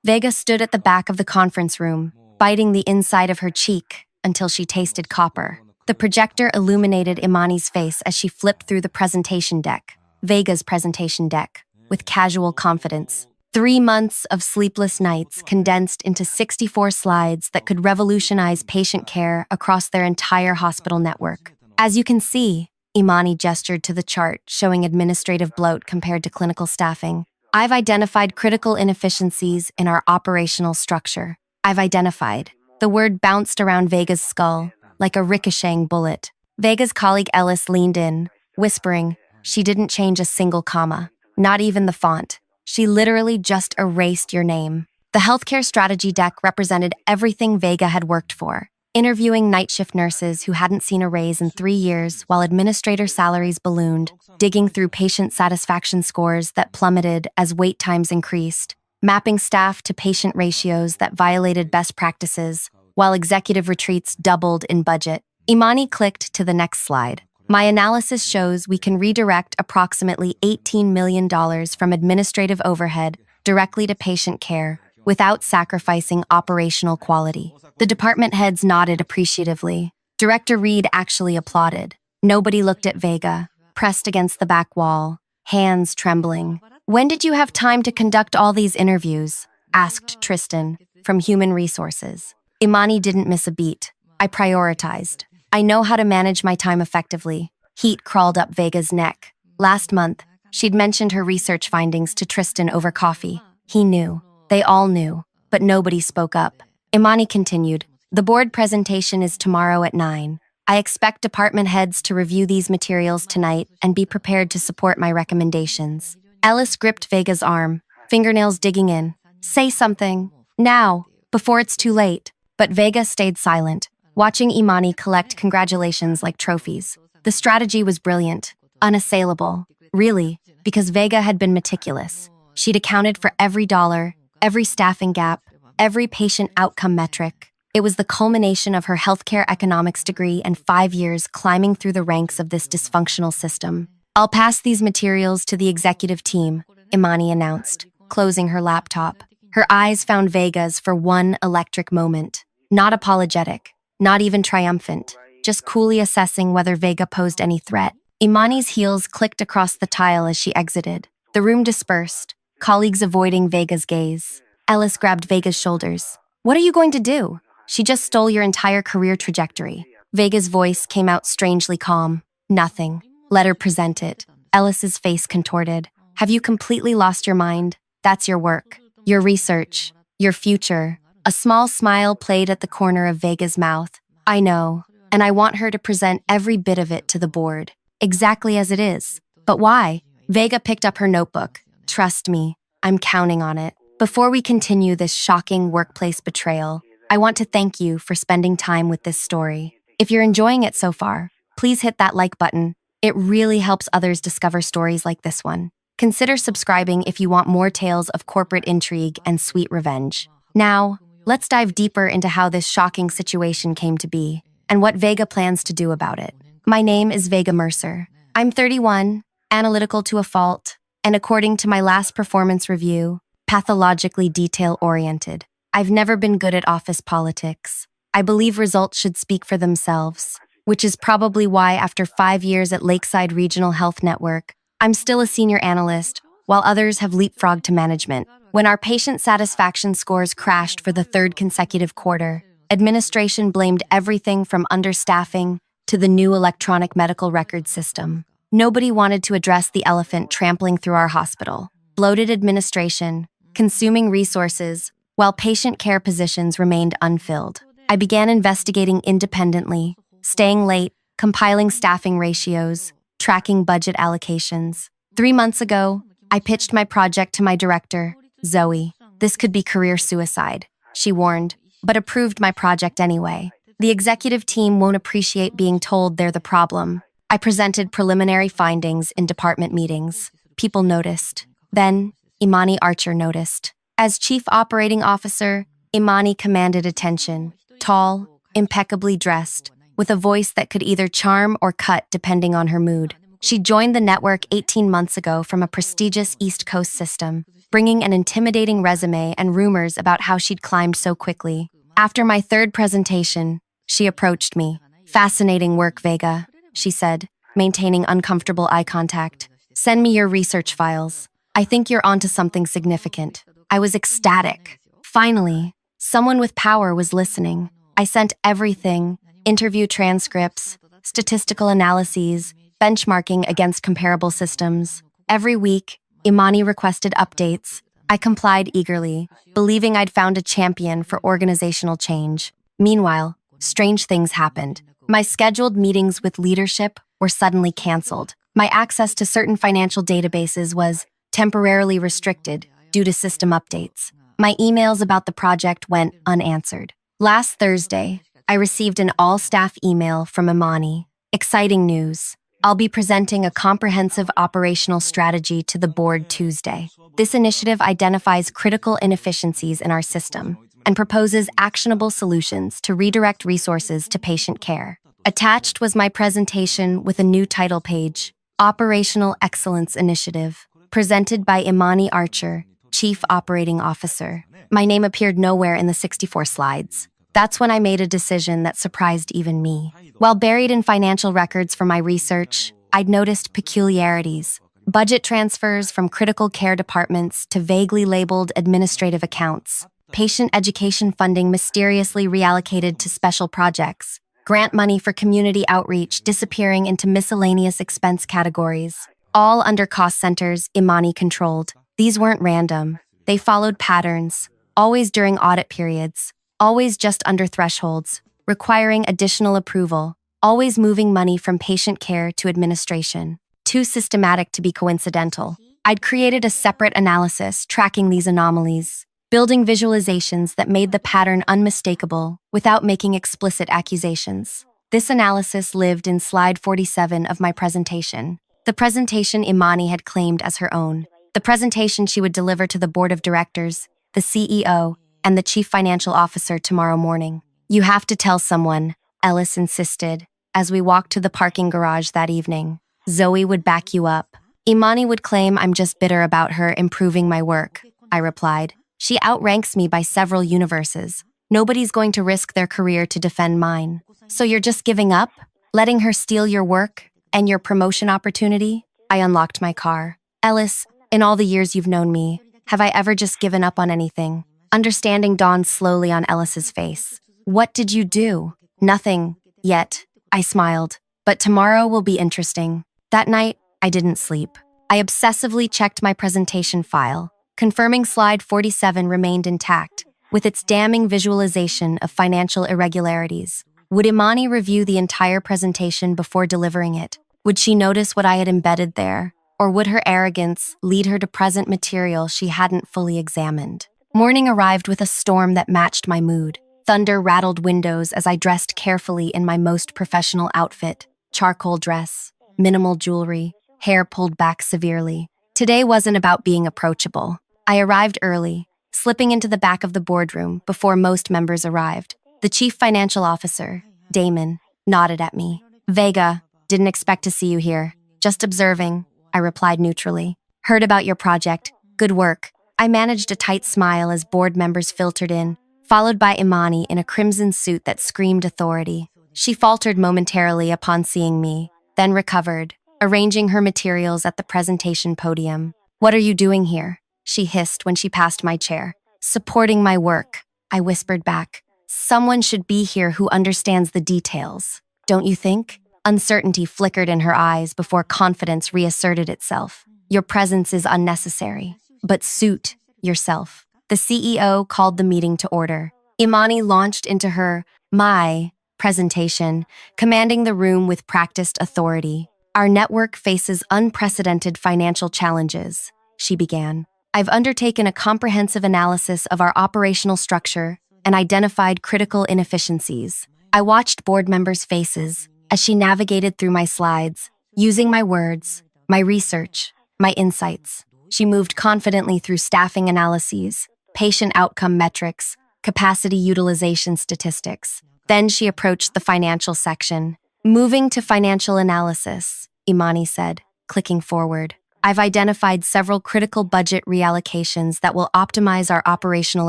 Vega stood at the back of the conference room, biting the inside of her cheek until she tasted copper. The projector illuminated Imani's face as she flipped through the presentation deck, Vega's presentation deck, with casual confidence. 3 months of sleepless nights condensed into 64 slides that could revolutionize patient care across their entire hospital network. As you can see, Imani gestured to the chart showing administrative bloat compared to clinical staffing. I've identified critical inefficiencies in our operational structure. The word bounced around Vega's skull, like a ricocheting bullet. Vega's colleague Ellis leaned in, whispering, she didn't change a single comma, not even the font. She literally just erased your name. The healthcare strategy deck represented everything Vega had worked for. Interviewing night shift nurses who hadn't seen a raise in 3 years while administrator salaries ballooned, digging through patient satisfaction scores that plummeted as wait times increased, mapping staff to patient ratios that violated best practices, while executive retreats doubled in budget. Imani clicked to the next slide. My analysis shows we can redirect approximately $18 million from administrative overhead directly to patient care without sacrificing operational quality. The department heads nodded appreciatively. Director Reed actually applauded. Nobody looked at Vega, pressed against the back wall, hands trembling. When did you have time to conduct all these interviews? Asked Tristan, from Human Resources. Imani didn't miss a beat. I prioritized. I know how to manage my time effectively. Heat crawled up Vega's neck. Last month, she'd mentioned her research findings to Tristan over coffee. He knew. They all knew. But nobody spoke up. Imani continued, the board presentation is tomorrow at 9. I expect department heads to review these materials tonight and be prepared to support my recommendations. Ellis gripped Vega's arm, fingernails digging in. Say something. Now, before it's too late. But Vega stayed silent, watching Imani collect congratulations like trophies. The strategy was brilliant, unassailable. Really, because Vega had been meticulous. She'd accounted for every dollar, every staffing gap, every patient outcome metric. It was the culmination of her healthcare economics degree and 5 years climbing through the ranks of this dysfunctional system. I'll pass these materials to the executive team, Imani announced, closing her laptop. Her eyes found Vega's for one electric moment. Not apologetic, not even triumphant, just coolly assessing whether Vega posed any threat. Imani's heels clicked across the tile as she exited. The room dispersed, colleagues avoiding Vega's gaze. Ellis grabbed Vega's shoulders. What are you going to do? She just stole your entire career trajectory. Vega's voice came out strangely calm. Nothing. Let her present it. Ellis's face contorted. Have you completely lost your mind? That's your work. Your research. Your future. A small smile played at the corner of Vega's mouth. I know, and I want her to present every bit of it to the board, exactly as it is. But why? Vega picked up her notebook. Trust me, I'm counting on it. Before we continue this shocking workplace betrayal, I want to thank you for spending time with this story. If you're enjoying it so far, please hit that like button. It really helps others discover stories like this one. Consider subscribing if you want more tales of corporate intrigue and sweet revenge. Now, let's dive deeper into how this shocking situation came to be and what Vega plans to do about it. My name is Vega Mercer. I'm 31, analytical to a fault, and according to my last performance review, pathologically detail-oriented. I've never been good at office politics. I believe results should speak for themselves, which is probably why after 5 years at Lakeside Regional Health Network, I'm still a senior analyst, while others have leapfrogged to management. When our patient satisfaction scores crashed for the 3rd consecutive quarter, administration blamed everything from understaffing to the new electronic medical record system. Nobody wanted to address the elephant trampling through our hospital. Bloated administration, consuming resources, while patient care positions remained unfilled. I began investigating independently, staying late, compiling staffing ratios, tracking budget allocations. 3 months ago, I pitched my project to my director, Zoe. This could be career suicide, she warned, but approved my project anyway. The executive team won't appreciate being told they're the problem. I presented preliminary findings in department meetings. People noticed. Then, Imani Archer noticed. As Chief Operating Officer, Imani commanded attention. Tall, impeccably dressed, with a voice that could either charm or cut depending on her mood. She joined the network 18 months ago from a prestigious East Coast system, bringing an intimidating resume and rumors about how she'd climbed so quickly. After my third presentation, she approached me. "Fascinating work, Vega," she said, maintaining uncomfortable eye contact. "Send me your research files. I think you're onto something significant." I was ecstatic. Finally, someone with power was listening. I sent everything: interview transcripts, statistical analyses, benchmarking against comparable systems. Every week, Imani requested updates. I complied eagerly, believing I'd found a champion for organizational change. Meanwhile, strange things happened. My scheduled meetings with leadership were suddenly canceled. My access to certain financial databases was temporarily restricted due to system updates. My emails about the project went unanswered. Last Thursday, I received an all-staff email from Imani. "Exciting news. I'll be presenting a comprehensive operational strategy to the board Tuesday. This initiative identifies critical inefficiencies in our system and proposes actionable solutions to redirect resources to patient care." Attached was my presentation with a new title page: Operational Excellence Initiative, presented by Imani Archer, Chief Operating Officer. My name appeared nowhere in the 64 slides. That's when I made a decision that surprised even me. While buried in financial records for my research, I'd noticed peculiarities: budget transfers from critical care departments to vaguely labeled administrative accounts, patient education funding mysteriously reallocated to special projects, grant money for community outreach disappearing into miscellaneous expense categories, all under cost centers Imani controlled. These weren't random. They followed patterns, always during audit periods, always just under thresholds, requiring additional approval, always moving money from patient care to administration. Too systematic to be coincidental. I'd created a separate analysis tracking these anomalies, building visualizations that made the pattern unmistakable without making explicit accusations. This analysis lived in slide 47 of my presentation, the presentation Imani had claimed as her own, the presentation she would deliver to the board of directors, the CEO, and the chief financial officer tomorrow morning. "You have to tell someone," Ellis insisted, as we walked to the parking garage that evening. "Zoe would back you up." "Imani would claim I'm just bitter about her improving my work," I replied. "She outranks me by several universes. Nobody's going to risk their career to defend mine." "So you're just giving up? Letting her steal your work and your promotion opportunity?" I unlocked my car. "Ellis, in all the years you've known me, have I ever just given up on anything?" Understanding dawned slowly on Ellis's face. "What did you do?" "Nothing. Yet." I smiled. "But tomorrow will be interesting." That night, I didn't sleep. I obsessively checked my presentation file, confirming slide 47 remained intact, with its damning visualization of financial irregularities. Would Imani review the entire presentation before delivering it? Would she notice what I had embedded there? Or would her arrogance lead her to present material she hadn't fully examined? Morning arrived with a storm that matched my mood. Thunder rattled windows as I dressed carefully in my most professional outfit: charcoal dress, minimal jewelry, hair pulled back severely. Today wasn't about being approachable. I arrived early, slipping into the back of the boardroom before most members arrived. The chief financial officer, Damon, nodded at me. "Vega, didn't expect to see you here. Just observing," I replied neutrally. "Heard about your project. Good work." I managed a tight smile as board members filtered in, followed by Imani in a crimson suit that screamed authority. She faltered momentarily upon seeing me, then recovered, arranging her materials at the presentation podium. "What are you doing here?" she hissed when she passed my chair. "Supporting my work," I whispered back. "Someone should be here who understands the details, don't you think?" Uncertainty flickered in her eyes before confidence reasserted itself. "Your presence is unnecessary, but suit yourself." The CEO called the meeting to order. Imani launched into my presentation, commanding the room with practiced authority. "Our network faces unprecedented financial challenges," she began. "I've undertaken a comprehensive analysis of our operational structure and identified critical inefficiencies." I watched board members' faces as she navigated through my slides, using my words, my research, my insights. She moved confidently through staffing analyses, patient outcome metrics, capacity utilization statistics. Then she approached the financial section. "Moving to financial analysis," Imani said, clicking forward. I've identified several critical budget reallocations that will optimize our operational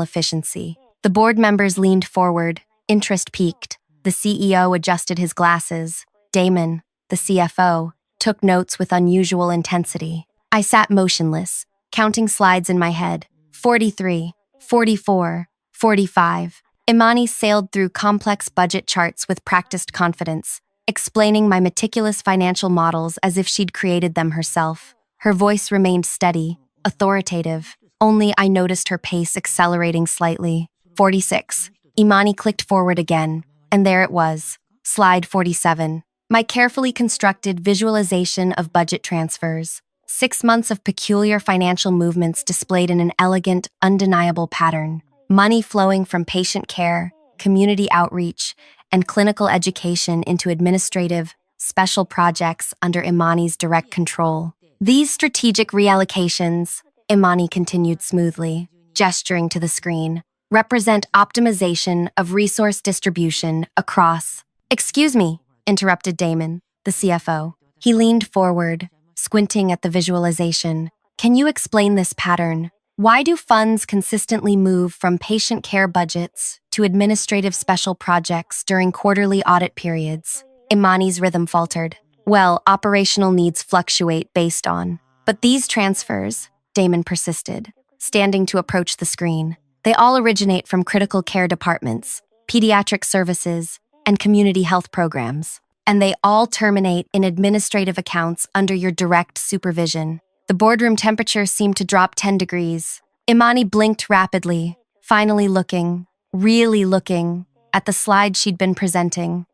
efficiency. The board members leaned forward, interest peaked. The CEO adjusted his glasses. Damon, the CFO, took notes with unusual intensity. I sat motionless, counting slides in my head. 43, 44, 45. Imani sailed through complex budget charts with practiced confidence, explaining my meticulous financial models as if she'd created them herself. Her voice remained steady, authoritative, only I noticed her pace accelerating slightly. 46. Imani clicked forward again, and there it was. Slide 47. My carefully constructed visualization of budget transfers. 6 months of peculiar financial movements displayed in an elegant, undeniable pattern. Money flowing from patient care, community outreach, and clinical education into administrative, special projects under Imani's direct control. These strategic reallocations, Imani continued smoothly, gesturing to the screen, represent optimization of resource distribution across. Excuse me, interrupted Damon, the CFO. He leaned forward, squinting at the visualization. Can you explain this pattern? Why do funds consistently move from patient care budgets to administrative special projects during quarterly audit periods? Imani's rhythm faltered. Well, operational needs fluctuate based on. But these transfers, Damon persisted, standing to approach the screen. They all originate from critical care departments, pediatric services, and community health programs. And they all terminate in administrative accounts under your direct supervision. The boardroom temperature seemed to drop 10 degrees. Imani blinked rapidly, finally looking, really looking, at the slide she'd been presenting.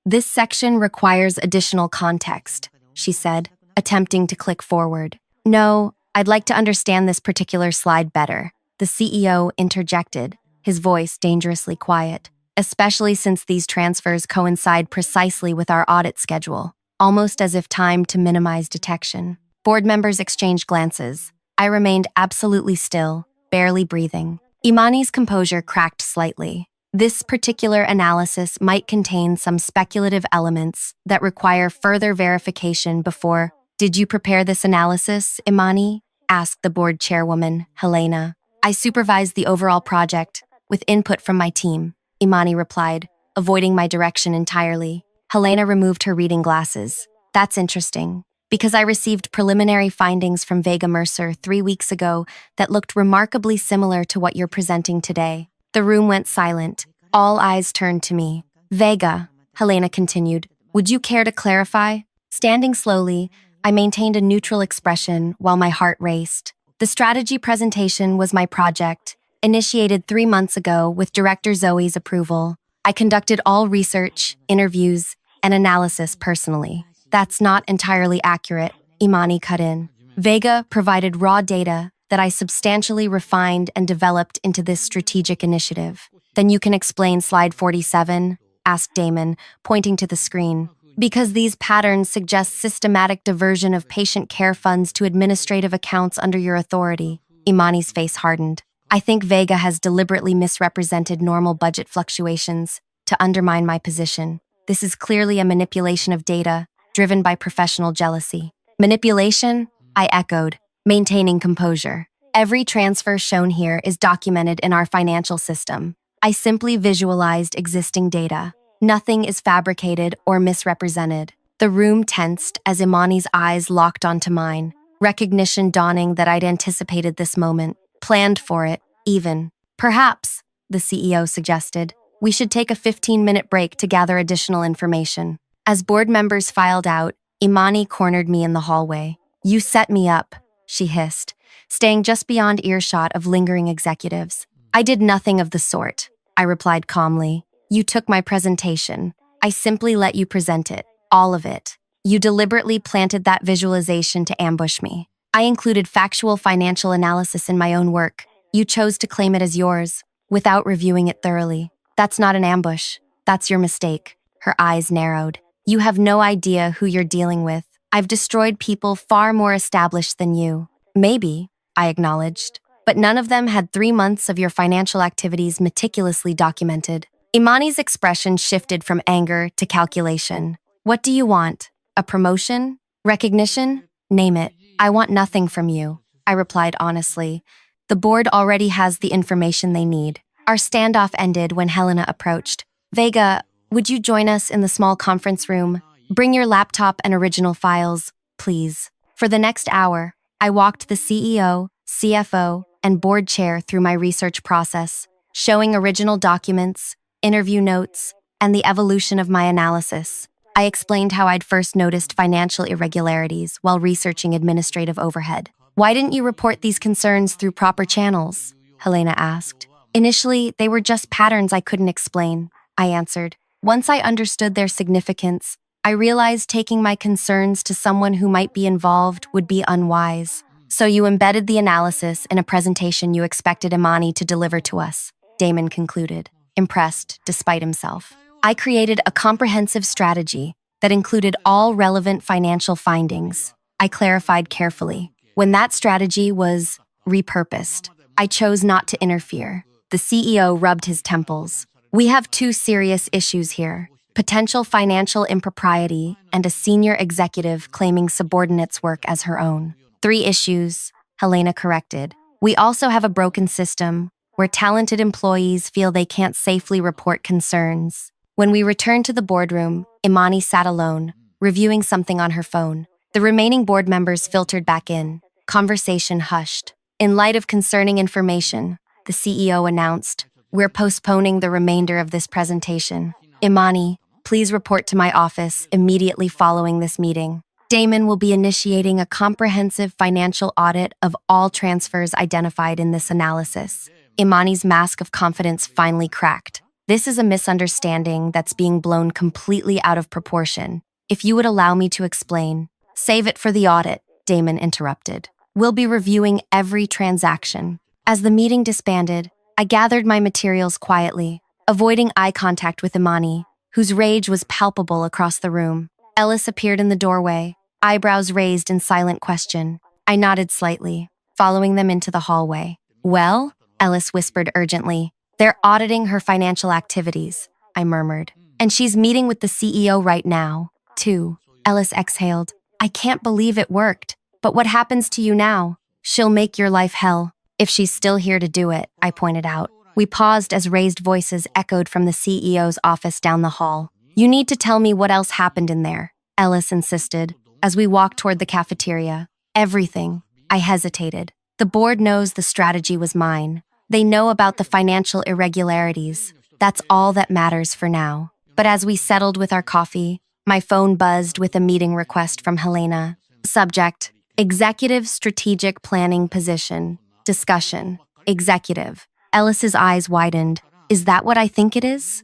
This section requires additional context, she said, attempting to click forward. No, I'd like to understand this particular slide better. The CEO interjected, his voice dangerously quiet, especially since these transfers coincide precisely with our audit schedule, almost as if timed to minimize detection. Board members exchanged glances. I remained absolutely still, barely breathing. Imani's composure cracked slightly. This particular analysis might contain some speculative elements that require further verification before. Did you prepare this analysis, Imani? Asked the board chairwoman, Helena. I supervised the overall project, with input from my team, Imani replied, avoiding my direction entirely. Helena removed her reading glasses. That's interesting, because I received preliminary findings from Vega Mercer 3 weeks ago that looked remarkably similar to what you're presenting today. The room went silent. All eyes turned to me. Vega, Helena continued, would you care to clarify? Standing slowly, I maintained a neutral expression while my heart raced. The strategy presentation was my project, initiated 3 months ago with Director Zoe's approval. I conducted all research, interviews, and analysis personally. That's not entirely accurate, Imani cut in. Vega provided raw data that I substantially refined and developed into this strategic initiative. Then you can explain slide 47? Asked Damon, pointing to the screen. Because these patterns suggest systematic diversion of patient care funds to administrative accounts under your authority. Imani's face hardened. I think Vega has deliberately misrepresented normal budget fluctuations to undermine my position. This is clearly a manipulation of data, driven by professional jealousy. Manipulation? I echoed, maintaining composure. Every transfer shown here is documented in our financial system. I simply visualized existing data. Nothing is fabricated or misrepresented. The room tensed as Imani's eyes locked onto mine, recognition dawning that I'd anticipated this moment, planned for it, even. Perhaps, the CEO suggested, we should take a 15-minute break to gather additional information. As board members filed out, Imani cornered me in the hallway. You set me up, she hissed, staying just beyond earshot of lingering executives. I did nothing of the sort, I replied calmly. You took my presentation. I simply let you present it, all of it. You deliberately planted that visualization to ambush me. I included factual financial analysis in my own work. You chose to claim it as yours, without reviewing it thoroughly. That's not an ambush. That's your mistake. Her eyes narrowed. You have no idea who you're dealing with. I've destroyed people far more established than you. Maybe, I acknowledged, but none of them had 3 months of your financial activities meticulously documented. Imani's expression shifted from anger to calculation. What do you want? A promotion? Recognition? Name it. I want nothing from you, I replied honestly. The board already has the information they need. Our standoff ended when Helena approached. Vega, would you join us in the small conference room? Bring your laptop and original files, please. For the next hour, I walked the CEO, CFO, and board chair through my research process, showing original documents, interview notes, and the evolution of my analysis. I explained how I'd first noticed financial irregularities while researching administrative overhead. Why didn't you report these concerns through proper channels? Helena asked. Initially, they were just patterns I couldn't explain, I answered. Once I understood their significance, I realized taking my concerns to someone who might be involved would be unwise. So you embedded the analysis in a presentation you expected Imani to deliver to us, Damon concluded, impressed despite himself. I created a comprehensive strategy that included all relevant financial findings. I clarified carefully. When that strategy was repurposed, I chose not to interfere. The CEO rubbed his temples. We have two serious issues here: potential financial impropriety and a senior executive claiming subordinates' work as her own. 3 issues, Helena corrected. We also have a broken system where talented employees feel they can't safely report concerns. When we returned to the boardroom, Imani sat alone, reviewing something on her phone. The remaining board members filtered back in. Conversation hushed. In light of concerning information, the CEO announced, "We're postponing the remainder of this presentation. Imani, please report to my office immediately following this meeting. Damon will be initiating a comprehensive financial audit of all transfers identified in this analysis." Imani's mask of confidence finally cracked. This is a misunderstanding that's being blown completely out of proportion. If you would allow me to explain. Save it for the audit, Damon interrupted. We'll be reviewing every transaction. As the meeting disbanded, I gathered my materials quietly, avoiding eye contact with Imani, whose rage was palpable across the room. Ellis appeared in the doorway, eyebrows raised in silent question. I nodded slightly, following them into the hallway. Well? Ellis whispered urgently. They're auditing her financial activities, I murmured. And she's meeting with the CEO right now, too. Ellis exhaled. I can't believe it worked. But what happens to you now? She'll make your life hell. If she's still here to do it, I pointed out. We paused as raised voices echoed from the CEO's office down the hall. You need to tell me what else happened in there, Ellis insisted, as we walked toward the cafeteria. Everything. I hesitated. The board knows the strategy was mine. They know about the financial irregularities. That's all that matters for now. But as we settled with our coffee, my phone buzzed with a meeting request from Helena. Subject: Executive Strategic Planning Position. Discussion. Executive. Ellis's eyes widened. Is that what I think it is?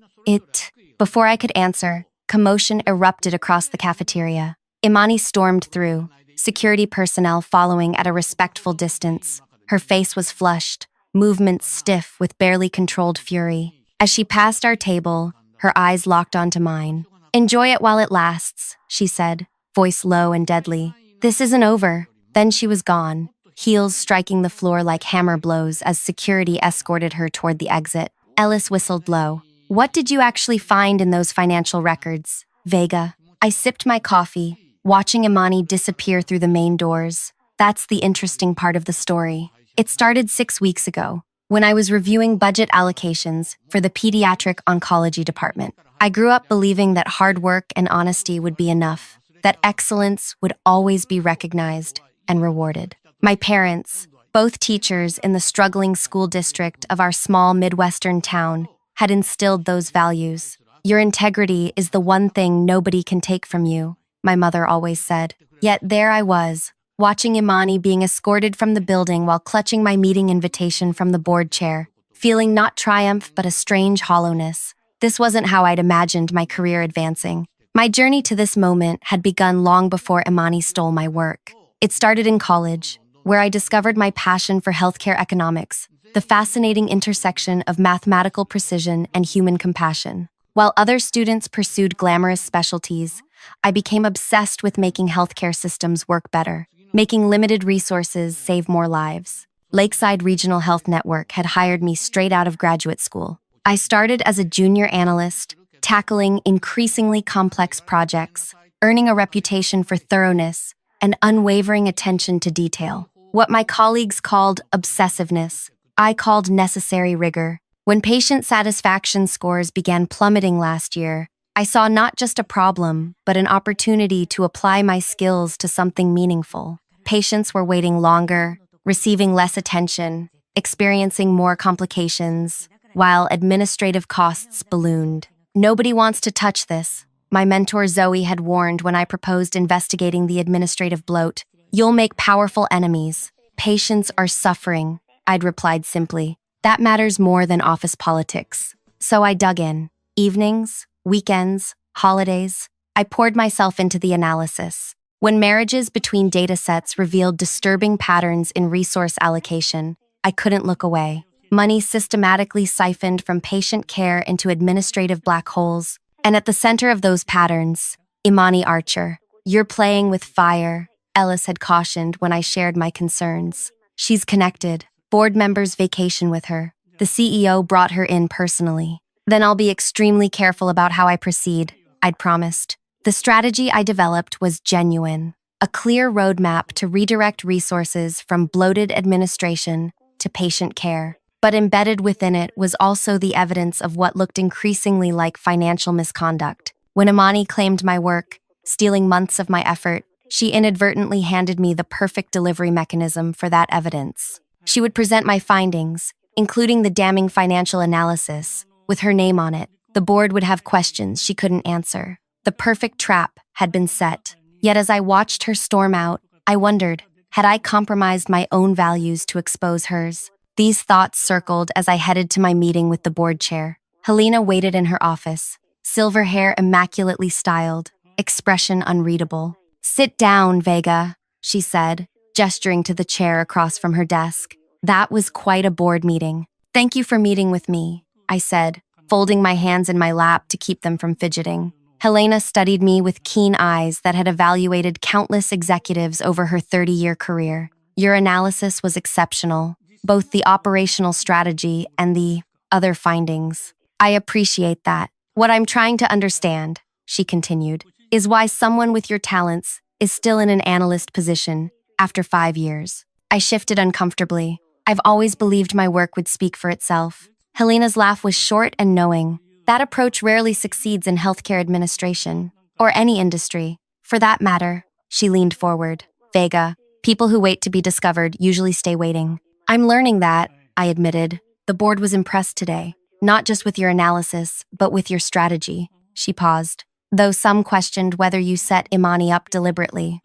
Before I could answer, commotion erupted across the cafeteria. Imani stormed through, security personnel following at a respectful distance. Her face was flushed, movements stiff with barely controlled fury. As she passed our table, her eyes locked onto mine. Enjoy it while it lasts, she said, voice low and deadly. This isn't over. Then she was gone, heels striking the floor like hammer blows as security escorted her toward the exit. Ellis whistled low. What did you actually find in those financial records, Vega? I sipped my coffee, watching Imani disappear through the main doors. That's the interesting part of the story. It started 6 weeks ago, when I was reviewing budget allocations for the pediatric oncology department. I grew up believing that hard work and honesty would be enough, that excellence would always be recognized and rewarded. My parents, both teachers in the struggling school district of our small Midwestern town, had instilled those values. Your integrity is the one thing nobody can take from you, my mother always said. Yet there I was, watching Imani being escorted from the building while clutching my meeting invitation from the board chair, feeling not triumph but a strange hollowness. This wasn't how I'd imagined my career advancing. My journey to this moment had begun long before Imani stole my work. It started in college, where I discovered my passion for healthcare economics, the fascinating intersection of mathematical precision and human compassion. While other students pursued glamorous specialties, I became obsessed with making healthcare systems work better, making limited resources save more lives. Lakeside Regional Health Network had hired me straight out of graduate school. I started as a junior analyst, tackling increasingly complex projects, earning a reputation for thoroughness, and unwavering attention to detail. What my colleagues called obsessiveness, I called necessary rigor. When patient satisfaction scores began plummeting last year, I saw not just a problem, but an opportunity to apply my skills to something meaningful. Patients were waiting longer, receiving less attention, experiencing more complications, while administrative costs ballooned. Nobody wants to touch this. My mentor Zoe had warned when I proposed investigating the administrative bloat. You'll make powerful enemies. Patients are suffering, I'd replied simply. That matters more than office politics. So I dug in. Evenings, weekends, holidays. I poured myself into the analysis. When marriages between datasets revealed disturbing patterns in resource allocation, I couldn't look away. Money systematically siphoned from patient care into administrative black holes. And at the center of those patterns, Imani Archer. You're playing with fire, Ellis had cautioned when I shared my concerns. She's connected. Board members vacation with her. The CEO brought her in personally. Then I'll be extremely careful about how I proceed, I'd promised. The strategy I developed was genuine. A clear roadmap to redirect resources from bloated administration to patient care. But embedded within it was also the evidence of what looked increasingly like financial misconduct. When Imani claimed my work, stealing months of my effort, she inadvertently handed me the perfect delivery mechanism for that evidence. She would present my findings, including the damning financial analysis, with her name on it. The board would have questions she couldn't answer. The perfect trap had been set. Yet as I watched her storm out, I wondered, had I compromised my own values to expose hers? These thoughts circled as I headed to my meeting with the board chair. Helena waited in her office, silver hair immaculately styled, expression unreadable. "Sit down, Vega," she said, gesturing to the chair across from her desk. That was quite a board meeting. "Thank you for meeting with me," I said, folding my hands in my lap to keep them from fidgeting. Helena studied me with keen eyes that had evaluated countless executives over her 30-year career. "Your analysis was exceptional, both the operational strategy and the other findings. I appreciate that. What I'm trying to understand," she continued, "is why someone with your talents is still in an analyst position after 5 years." I shifted uncomfortably. I've always believed my work would speak for itself. Helena's laugh was short and knowing. That approach rarely succeeds in healthcare administration, or any industry. For that matter, she leaned forward. "Vega, people who wait to be discovered usually stay waiting." "I'm learning that," I admitted. "The board was impressed today, not just with your analysis, but with your strategy." She paused, though some questioned whether you set Imani up deliberately.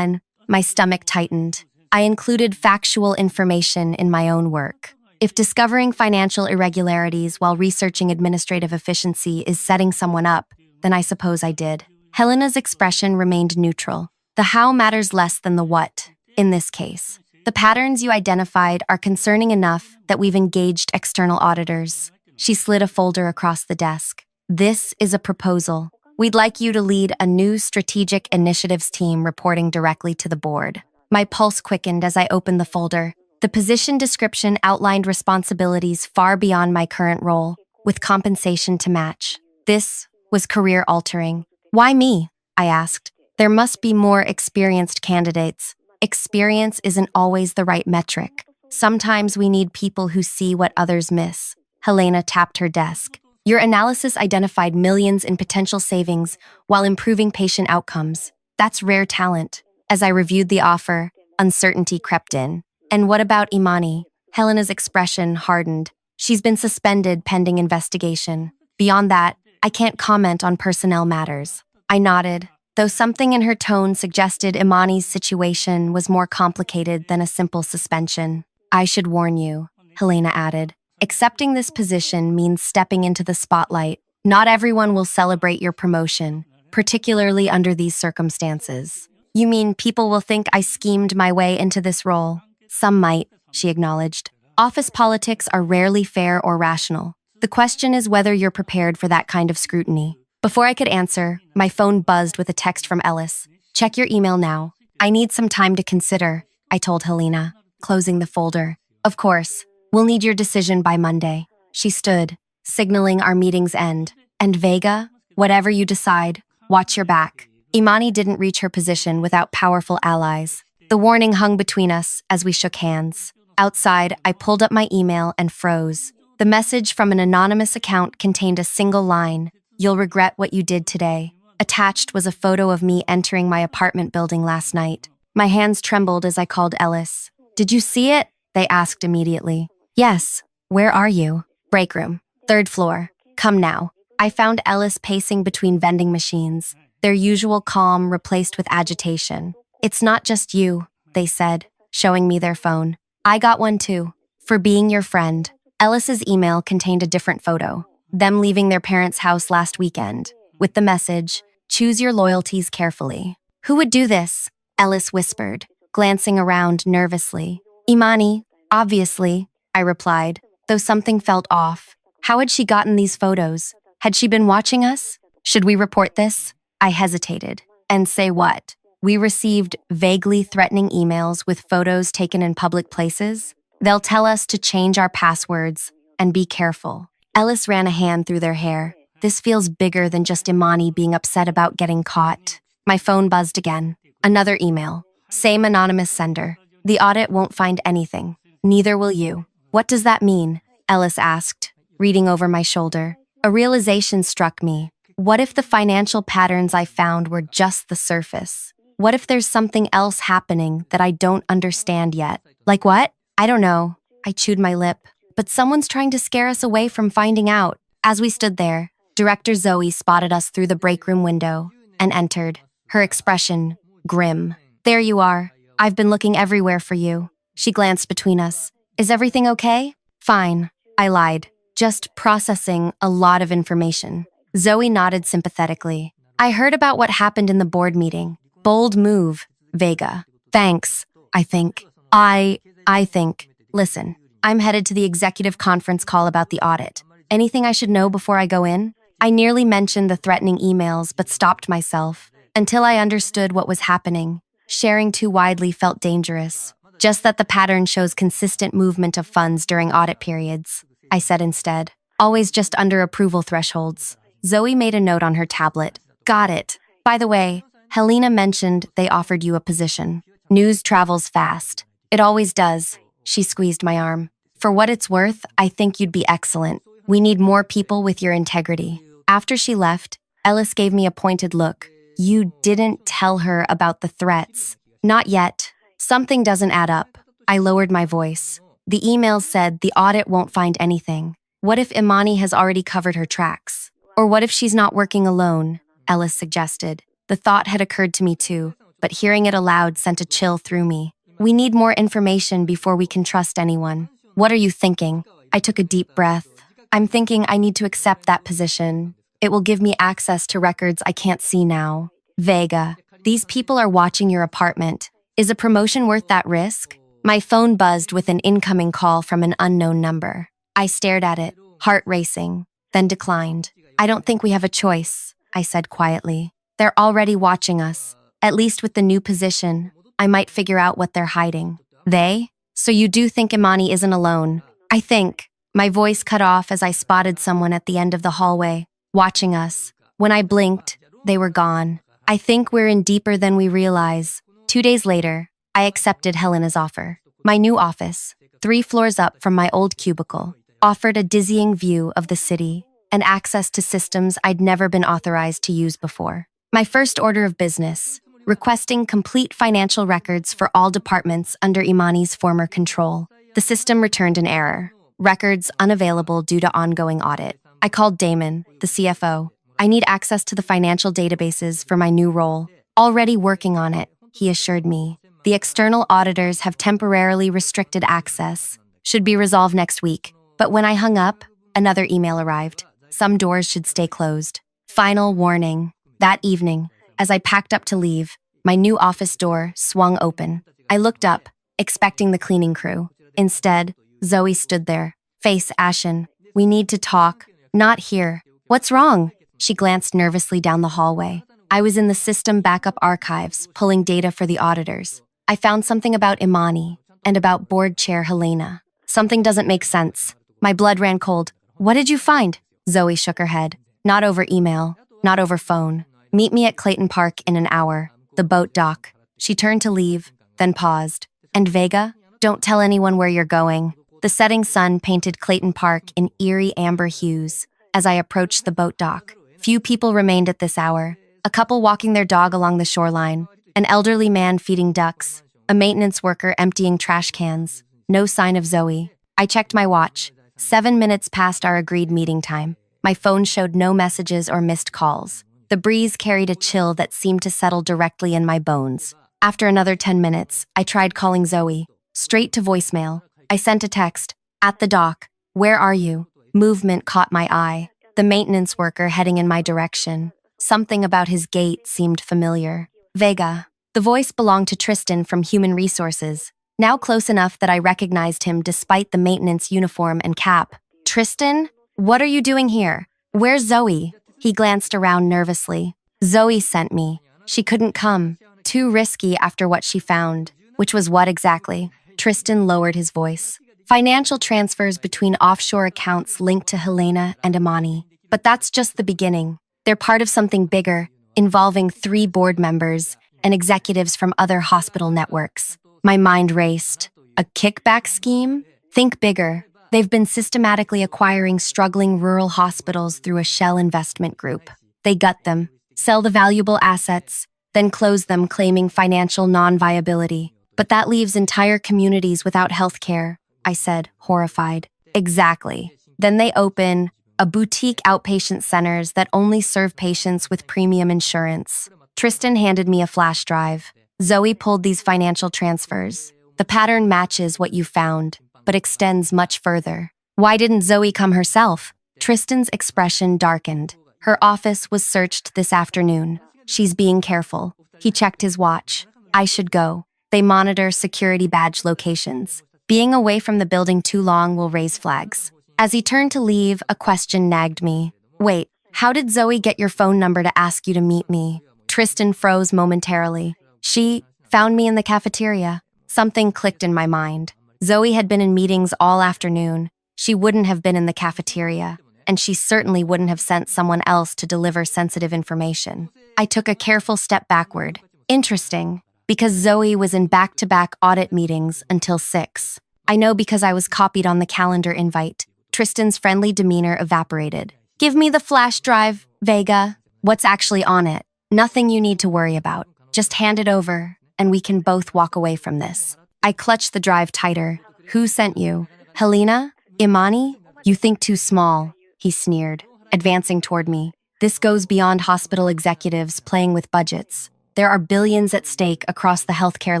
My stomach tightened. I included factual information in my own work. If discovering financial irregularities while researching administrative efficiency is setting someone up, then I suppose I did. Helena's expression remained neutral. The how matters less than the what, in this case. "The patterns you identified are concerning enough that we've engaged external auditors." She slid a folder across the desk. "This is a proposal. We'd like you to lead a new strategic initiatives team reporting directly to the board." My pulse quickened as I opened the folder. The position description outlined responsibilities far beyond my current role, with compensation to match. This was career-altering. "Why me?" I asked. "There must be more experienced candidates." Experience isn't always the right metric. Sometimes we need people who see what others miss. Helena tapped her desk. "Your analysis identified millions in potential savings while improving patient outcomes. That's rare talent." As I reviewed the offer, uncertainty crept in. "And what about Imani?" Helena's expression hardened. "She's been suspended pending investigation. Beyond that, I can't comment on personnel matters." I nodded, though something in her tone suggested Imani's situation was more complicated than a simple suspension. "I should warn you," Helena added. "Accepting this position means stepping into the spotlight. Not everyone will celebrate your promotion, particularly under these circumstances." "You mean people will think I schemed my way into this role?" "Some might," she acknowledged. "Office politics are rarely fair or rational. The question is whether you're prepared for that kind of scrutiny." Before I could answer, my phone buzzed with a text from Ellis. "Check your email now. I need some time to consider," I told Helena, closing the folder. "Of course, we'll need your decision by Monday." She stood, signaling our meeting's end. "And Vega, whatever you decide, watch your back." Imani didn't reach her position without powerful allies. The warning hung between us as we shook hands. Outside, I pulled up my email and froze. The message from an anonymous account contained a single line: "You'll regret what you did today." Attached was a photo of me entering my apartment building last night. My hands trembled as I called Ellis. "Did you see it?" they asked immediately. "Yes. Where are you?" "Break room. 3rd floor. Come now." I found Ellis pacing between vending machines, their usual calm replaced with agitation. "It's not just you," they said, showing me their phone. "I got one too. For being your friend." Ellis's email contained a different photo, them leaving their parents' house last weekend, with the message, "Choose your loyalties carefully." "Who would do this?" Ellis whispered, glancing around nervously. "Imani, obviously," I replied, though something felt off. How had she gotten these photos? Had she been watching us? Should we report this? I hesitated. And say what? We received vaguely threatening emails with photos taken in public places. They'll tell us to change our passwords and be careful. Ellis ran a hand through their hair. This feels bigger than just Imani being upset about getting caught. My phone buzzed again. Another email. Same anonymous sender. "The audit won't find anything. Neither will you." "What does that mean?" Ellis asked, reading over my shoulder. A realization struck me. What if the financial patterns I found were just the surface? What if there's something else happening that I don't understand yet? Like what? I don't know. I chewed my lip. But someone's trying to scare us away from finding out. As we stood there, Director Zoe spotted us through the break room window and entered, her expression grim. "There you are. I've been looking everywhere for you." She glanced between us. "Is everything okay?" "Fine," I lied, just processing a lot of information. Zoe nodded sympathetically. "I heard about what happened in the board meeting. Bold move, Vega. Thanks, I think. I think. Listen, I'm headed to the executive conference call about the audit. Anything I should know before I go in?" I nearly mentioned the threatening emails, but stopped myself. Until I understood what was happening, sharing too widely felt dangerous. "Just that the pattern shows consistent movement of funds during audit periods," I said instead. "Always just under approval thresholds." Zoe made a note on her tablet. "Got it. By the way, Helena mentioned they offered you a position. News travels fast. It always does." She squeezed my arm. "For what it's worth, I think you'd be excellent. We need more people with your integrity." After she left, Ellis gave me a pointed look. "You didn't tell her about the threats." "Not yet. Something doesn't add up." I lowered my voice. "The email said the audit won't find anything. What if Imani has already covered her tracks? Or what if she's not working alone?" Ellis suggested. The thought had occurred to me too, but hearing it aloud sent a chill through me. "We need more information before we can trust anyone." "What are you thinking?" I took a deep breath. "I'm thinking I need to accept that position. It will give me access to records I can't see now." "Vega, these people are watching your apartment. Is a promotion worth that risk?" My phone buzzed with an incoming call from an unknown number. I stared at it, heart racing, then declined. "I don't think we have a choice," I said quietly. "They're already watching us. At least with the new position, I might figure out what they're hiding." "They? So you do think Imani isn't alone?" "I think." My voice cut off as I spotted someone at the end of the hallway, watching us. When I blinked, they were gone. "I think we're in deeper than we realize." 2 days later, I accepted Helena's offer. My new office, 3 floors up from my old cubicle, offered a dizzying view of the city and access to systems I'd never been authorized to use before. My first order of business, requesting complete financial records for all departments under Imani's former control. The system returned an error. Records unavailable due to ongoing audit. I called Damon, the CFO. "I need access to the financial databases for my new role." "Already working on it," he assured me. "The external auditors have temporarily restricted access. Should be resolved next week." But when I hung up, another email arrived. Some doors should stay closed. Final warning. That evening, as I packed up to leave, my new office door swung open. I looked up, expecting the cleaning crew. Instead, Zoe stood there, face ashen. "We need to talk." "Not here." "What's wrong?" She glanced nervously down the hallway. I was in the system backup archives, pulling data for the auditors. I found something about Imani and about board chair Helena. Something doesn't make sense. My blood ran cold. "What did you find?" Zoe shook her head. "Not over email, not over phone. Meet me at Clayton Park in an hour, the boat dock. She turned to leave, then paused. And Vega, don't tell anyone where you're going. The setting sun painted Clayton Park in eerie amber hues. As I approached the boat dock, few people remained at this hour. A couple walking their dog along the shoreline, an elderly man feeding ducks, a maintenance worker emptying trash cans. No sign of Zoe. I checked my watch. 7 minutes past our agreed meeting time. My phone showed no messages or missed calls. The breeze carried a chill that seemed to settle directly in my bones. After another 10 minutes, I tried calling Zoe. Straight to voicemail. I sent a text. At the dock. Where are you? Movement caught my eye. The maintenance worker heading in my direction. Something about his gait seemed familiar. Vega. The voice belonged to Tristan from Human Resources. Now close enough that I recognized him despite the maintenance uniform and cap. Tristan? What are you doing here? Where's Zoe? He glanced around nervously. Zoe sent me. She couldn't come. Too risky after what she found. Which was what exactly? Tristan lowered his voice. Financial transfers between offshore accounts linked to Helena and Imani. But that's just the beginning. They're part of something bigger, involving 3 board members and executives from other hospital networks. My mind raced. A kickback scheme? Think bigger. They've been systematically acquiring struggling rural hospitals through a shell investment group. They gut them, sell the valuable assets, then close them claiming financial non-viability. But that leaves entire communities without health care, I said, horrified. Exactly. Then they open a boutique outpatient centers that only serve patients with premium insurance. Tristan handed me a flash drive. Zoe pulled these financial transfers. The pattern matches what you found, but extends much further. Why didn't Zoe come herself? Tristan's expression darkened. Her office was searched this afternoon. She's being careful. He checked his watch. I should go. They monitor security badge locations. Being away from the building too long will raise flags. As he turned to leave, a question nagged me. Wait, how did Zoe get your phone number to ask you to meet me? Tristan froze momentarily. She found me in the cafeteria. Something clicked in my mind. Zoe had been in meetings all afternoon. She wouldn't have been in the cafeteria, and she certainly wouldn't have sent someone else to deliver sensitive information. I took a careful step backward. Interesting, because Zoe was in back-to-back audit meetings until 6. I know because I was copied on the calendar invite. Tristan's friendly demeanor evaporated. Give me the flash drive, Vega. What's actually on it? Nothing you need to worry about. Just hand it over, and we can both walk away from this. I clutched the drive tighter. Who sent you? Helena? Imani? You think too small, he sneered, advancing toward me. This goes beyond hospital executives playing with budgets. There are billions at stake across the healthcare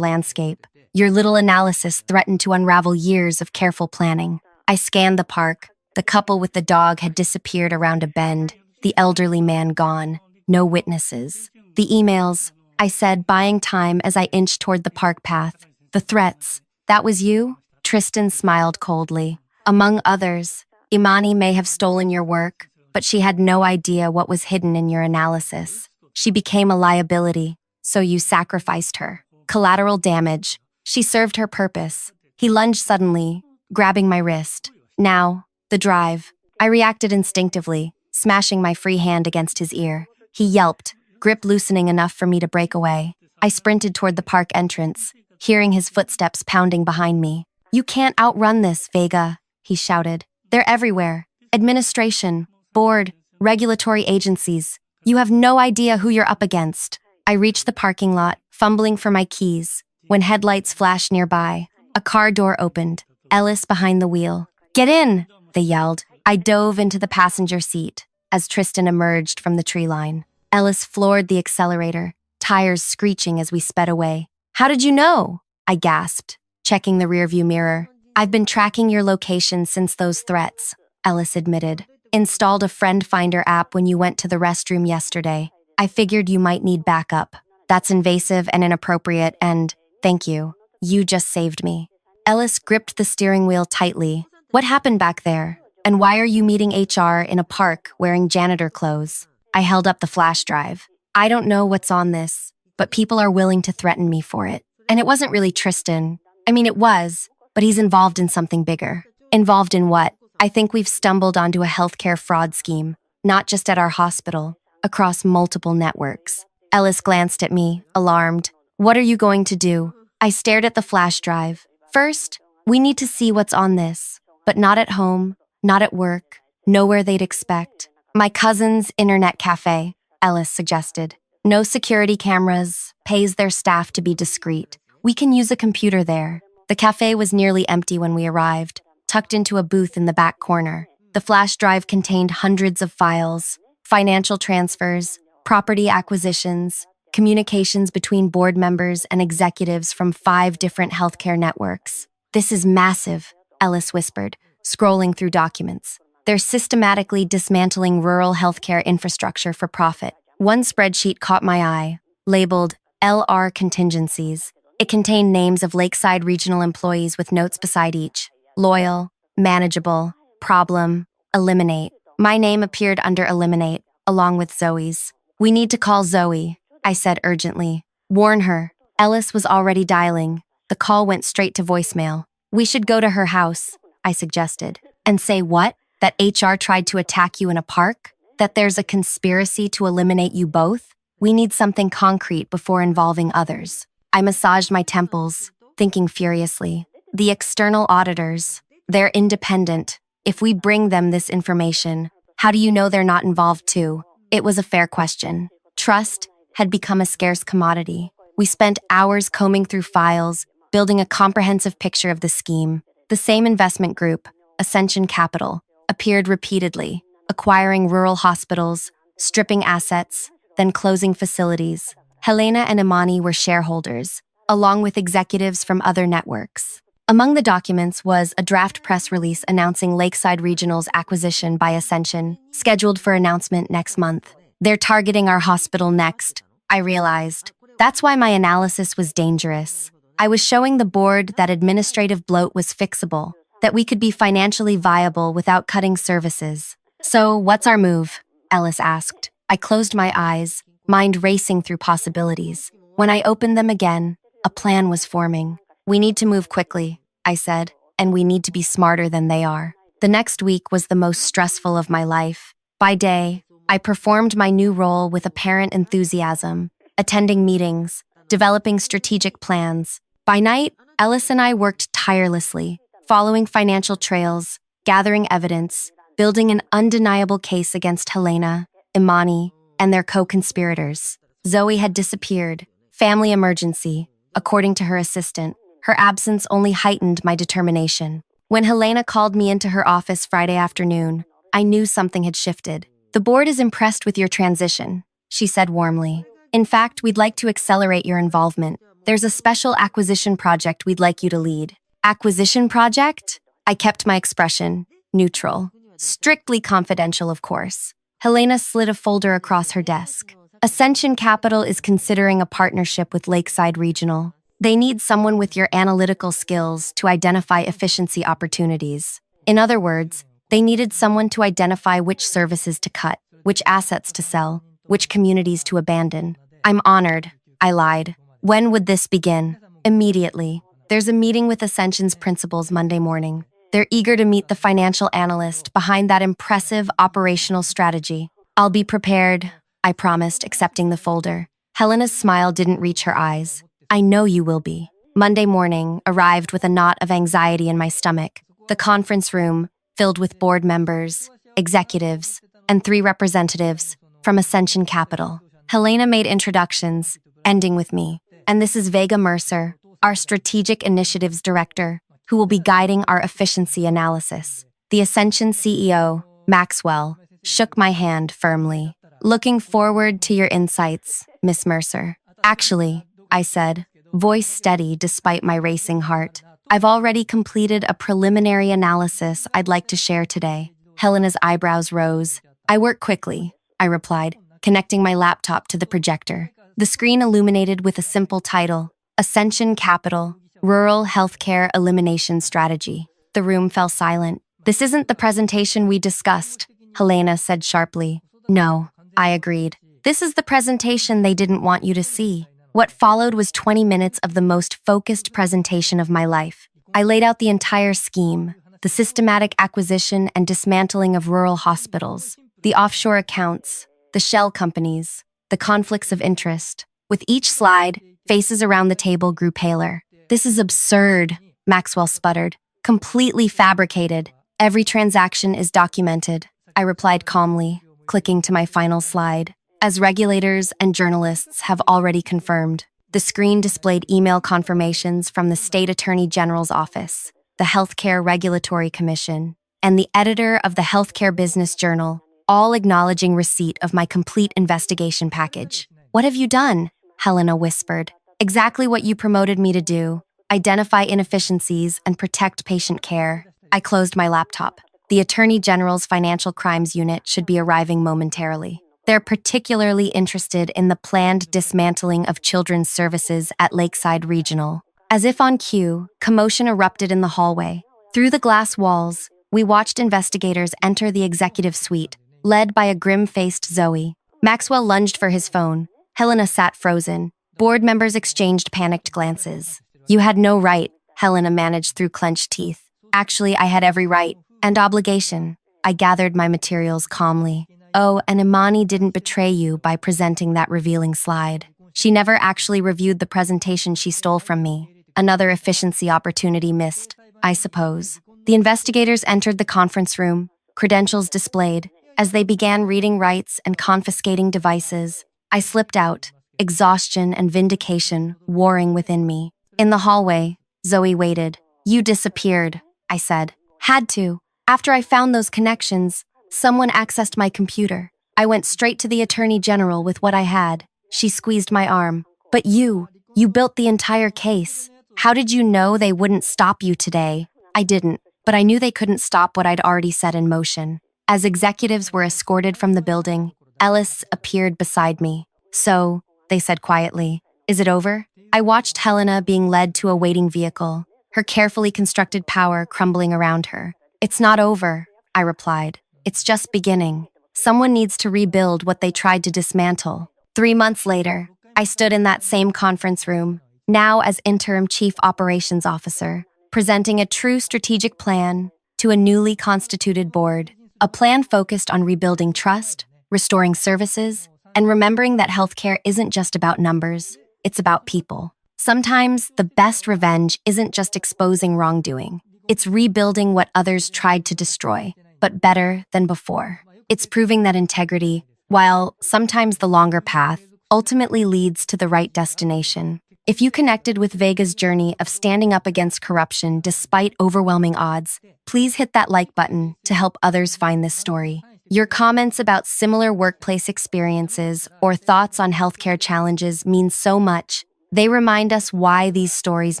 landscape. Your little analysis threatened to unravel years of careful planning. I scanned the park. The couple with the dog had disappeared around a bend, the elderly man gone. No witnesses. The emails, I said, buying time as I inched toward the park path. The threats. That was you? Tristan smiled coldly. Among others, Imani may have stolen your work, but she had no idea what was hidden in your analysis. She became a liability, so you sacrificed her. Collateral damage. She served her purpose. He lunged suddenly, grabbing my wrist. Now, the drive. I reacted instinctively, smashing my free hand against his ear. He yelped, grip loosening enough for me to break away. I sprinted toward the park entrance, hearing his footsteps pounding behind me. You can't outrun this, Vega, he shouted. They're everywhere. Administration, board, regulatory agencies. You have no idea who you're up against. I reached the parking lot, fumbling for my keys, when headlights flashed nearby. A car door opened. Ellis behind the wheel. Get in, they yelled. I dove into the passenger seat as Tristan emerged from the tree line. Ellis floored the accelerator, tires screeching as we sped away. How did you know? I gasped, checking the rearview mirror. I've been tracking your location since those threats, Ellis admitted. Installed a friend finder app when you went to the restroom yesterday. I figured you might need backup. That's invasive and inappropriate and, thank you, you just saved me. Ellis gripped the steering wheel tightly. What happened back there? And why are you meeting HR in a park wearing janitor clothes? I held up the flash drive. I don't know what's on this, but people are willing to threaten me for it. And it wasn't really Tristan. I mean, it was, but he's involved in something bigger. Involved in what? I think we've stumbled onto a healthcare fraud scheme, not just at our hospital, across multiple networks. Ellis glanced at me, alarmed. What are you going to do? I stared at the flash drive. First, we need to see what's on this, but not at home, not at work, nowhere they'd expect. My cousin's internet cafe, Ellis suggested. No security cameras, pays their staff to be discreet. We can use a computer there. The cafe was nearly empty when we arrived, tucked into a booth in the back corner. The flash drive contained hundreds of files, financial transfers, property acquisitions, communications between board members and executives from 5 different healthcare networks. This is massive, Ellis whispered, scrolling through documents. They're systematically dismantling rural healthcare infrastructure for profit. One spreadsheet caught my eye, labeled LR Contingencies. It contained names of Lakeside Regional employees with notes beside each. Loyal, manageable, problem, eliminate. My name appeared under eliminate, along with Zoe's. We need to call Zoe, I said urgently. Warn her. Ellis was already dialing. The call went straight to voicemail. We should go to her house, I suggested. And say what? That HR tried to attack you in a park? That there's a conspiracy to eliminate you both? We need something concrete before involving others. I massaged my temples, thinking furiously. The external auditors, they're independent. If we bring them this information, how do you know they're not involved too? It was a fair question. Trust had become a scarce commodity. We spent hours combing through files, building a comprehensive picture of the scheme. The same investment group, Ascension Capital, appeared repeatedly, acquiring rural hospitals, stripping assets, then closing facilities. Helena and Imani were shareholders, along with executives from other networks. Among the documents was a draft press release announcing Lakeside Regional's acquisition by Ascension, scheduled for announcement next month. They're targeting our hospital next, I realized. That's why my analysis was dangerous. I was showing the board that administrative bloat was fixable, that we could be financially viable without cutting services. So, what's our move? Ellis asked. I closed my eyes, mind racing through possibilities. When I opened them again, a plan was forming. We need to move quickly, I said, and we need to be smarter than they are. The next week was the most stressful of my life. By day, I performed my new role with apparent enthusiasm, attending meetings, developing strategic plans. By night, Ellis and I worked tirelessly, following financial trails, gathering evidence, building an undeniable case against Helena, Imani, and their co-conspirators. Zoe had disappeared. Family emergency, according to her assistant. Her absence only heightened my determination. When Helena called me into her office Friday afternoon, I knew something had shifted. The board is impressed with your transition, she said warmly. In fact, we'd like to accelerate your involvement. There's a special acquisition project we'd like you to lead. Acquisition project? I kept my expression neutral. Strictly confidential, of course. Helena slid a folder across her desk. Ascension Capital is considering a partnership with Lakeside Regional. They need someone with your analytical skills to identify efficiency opportunities. In other words, they needed someone to identify which services to cut, which assets to sell, which communities to abandon. I'm honored, I lied. When would this begin? Immediately. There's a meeting with Ascension's principals Monday morning. They're eager to meet the financial analyst behind that impressive operational strategy. I'll be prepared, I promised, accepting the folder. Helena's smile didn't reach her eyes. I know you will be. Monday morning arrived with a knot of anxiety in my stomach. The conference room, filled with board members, executives, and 3 representatives from Ascension Capital. Helena made introductions, ending with me. And this is Vega Mercer, our Strategic Initiatives Director, who will be guiding our efficiency analysis. The Ascension CEO, Maxwell, shook my hand firmly. Looking forward to your insights, Miss Mercer. Actually, I said, voice steady despite my racing heart. I've already completed a preliminary analysis I'd like to share today. Helena's eyebrows rose. I work quickly, I replied, connecting my laptop to the projector. The screen illuminated with a simple title, Ascension Capital, Rural Healthcare Elimination Strategy. The room fell silent. This isn't the presentation we discussed, Helena said sharply. No, I agreed. This is the presentation they didn't want you to see. What followed was 20 minutes of the most focused presentation of my life. I laid out the entire scheme, the systematic acquisition and dismantling of rural hospitals, the offshore accounts, the shell companies, the conflicts of interest. With each slide, faces around the table grew paler. This is absurd, Maxwell sputtered. Completely fabricated. Every transaction is documented, I replied calmly, clicking to my final slide. As regulators and journalists have already confirmed, the screen displayed email confirmations from the State Attorney General's office, the Healthcare Regulatory Commission, and the editor of the Healthcare Business Journal, all acknowledging receipt of my complete investigation package. What have you done? Helena whispered. Exactly what you promoted me to do. Identify inefficiencies and protect patient care. I closed my laptop. The Attorney General's Financial Crimes Unit should be arriving momentarily. They're particularly interested in the planned dismantling of children's services at Lakeside Regional. As if on cue, commotion erupted in the hallway. Through the glass walls, we watched investigators enter the executive suite, led by a grim-faced Zoe. Maxwell lunged for his phone. Helena sat frozen. Board members exchanged panicked glances. You had no right, Helena managed through clenched teeth. Actually, I had every right and obligation. I gathered my materials calmly. Oh, and Imani didn't betray you by presenting that revealing slide. She never actually reviewed the presentation she stole from me. Another efficiency opportunity missed, I suppose. The investigators entered the conference room, credentials displayed. As they began reading rights and confiscating devices, I slipped out, exhaustion and vindication warring within me. In the hallway, Zoe waited. You disappeared, I said. Had to. After I found those connections, someone accessed my computer. I went straight to the Attorney General with what I had. She squeezed my arm. But you built the entire case. How did you know they wouldn't stop you today? I didn't, but I knew they couldn't stop what I'd already set in motion. As executives were escorted from the building, Ellis appeared beside me. So, they said quietly, is it over? I watched Helena being led to a waiting vehicle, her carefully constructed power crumbling around her. It's not over, I replied. It's just beginning. Someone needs to rebuild what they tried to dismantle. 3 months later, I stood in that same conference room, now as interim chief operations officer, presenting a true strategic plan to a newly constituted board. A plan focused on rebuilding trust, restoring services, and remembering that healthcare isn't just about numbers, it's about people. Sometimes the best revenge isn't just exposing wrongdoing. It's rebuilding what others tried to destroy, but better than before. It's proving that integrity, while sometimes the longer path, ultimately leads to the right destination. If you connected with Vega's journey of standing up against corruption despite overwhelming odds, please hit that like button to help others find this story. Your comments about similar workplace experiences or thoughts on healthcare challenges mean so much. They remind us why these stories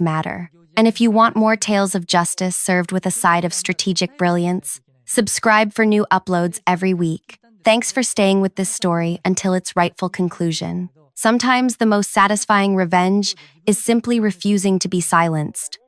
matter. And if you want more tales of justice served with a side of strategic brilliance, subscribe for new uploads every week. Thanks for staying with this story until its rightful conclusion. Sometimes the most satisfying revenge is simply refusing to be silenced.